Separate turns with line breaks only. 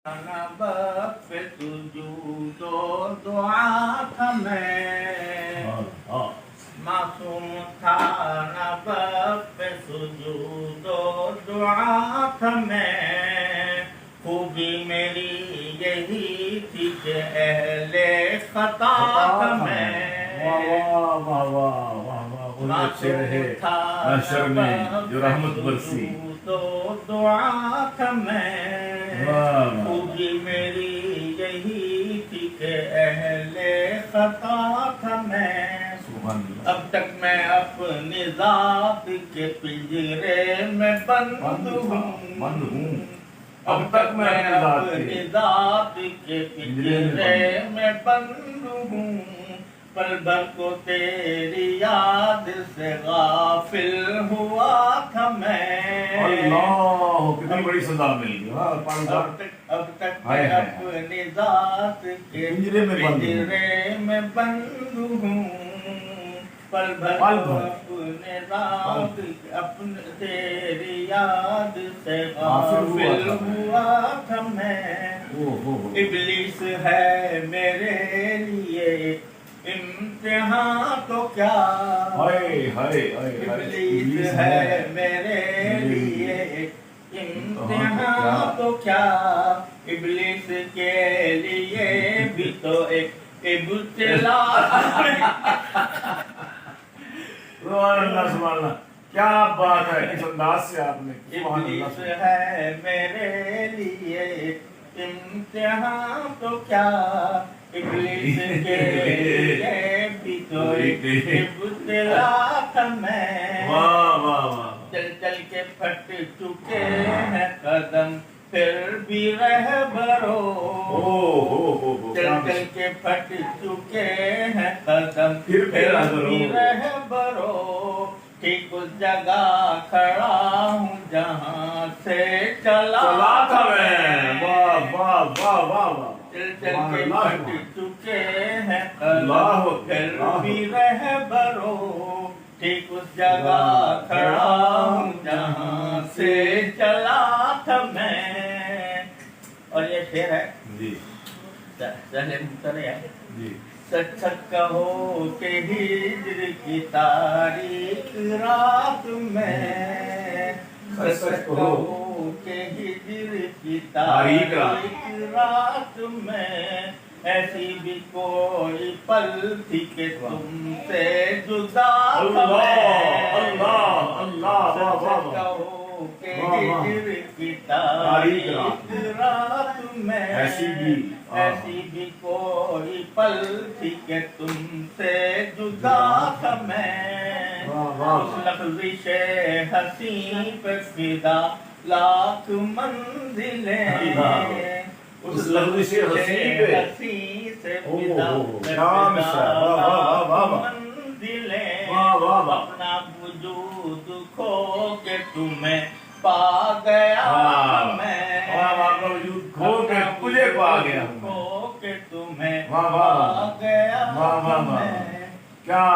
nib پہ سجود و دعا تھا میں معصوم تھا نب پہ سجود و دعا تھا میں خوبی میری یہی تھی کہ اہل خطا تھا میں معصوم تھا نب پہ سجود و دعا تھا میں خوبی میری یہی تھی کہ اہل خطا تھا میں اب تک میں اپنی ذات کے پنجرے میں بند ہوں اب تک میں اپنی ذات کے پنجرے میں بند ہوں پل بھر کو تیری یاد سے غافل ہوا تھا میں
اللہ کتنی بڑی سزا مل گئی
اب تک میں اپنی ذات کے پنجرے میں بند ہوں پل بھر کو اپنے ذات اپنے تیری یاد سے غافل ہوا تھا میں ابلیس ہے میرے لیے امتحان تو کیا ابلیس ہے میرے لیے امتحان تو کیا ابلیس کے لیے بھی تو ایک ابتلا
کیا بات ہے اس انداز سے آپ نے
ابلیس ہے میرے لیے امتحان تو کیا ابلیس کے لیے بھی تو ایک ابتلا تھا میں چل چل کے پھٹ چکے ہیں قدم پھر بھی رہبرو چل چل کے پھٹ چکے ہیں قدم پھر بھی رہبرو ٹھیک اس جگہ کھڑا ہوں جہاں سے چلا تھا میں چل چل کے پھٹ چکے ہیں قدم پھر بھی رہبرو ٹھیک اس جگہ کھڑا ہوں جہاں سے چلا تھا میں اور یہ شعر ہے سہل ممتنع ہے سچ سچ کہو کہ ہجر کی تاریخ رات میں سچ سچ کہو کہ ہجر کی تاریخ رات میں ایسی بھی کوئی پل تھی کہ تم سے جدا تھا میں سچ سچ کہو کہ ہجر کی تاریخ رات میں ایسی بھی کوئی پل تھی کہ تم سے جدا تھا میں اس لفظ حسین پہ فدا لاکھ منزلیں اس لفظ حسین سے فدا منزلیں اپنا وجود کھو کے تمہیں پا گیا میں
کھو کے تجھے پا گیا
کھو کے تمہیں پا گیا میں
کیا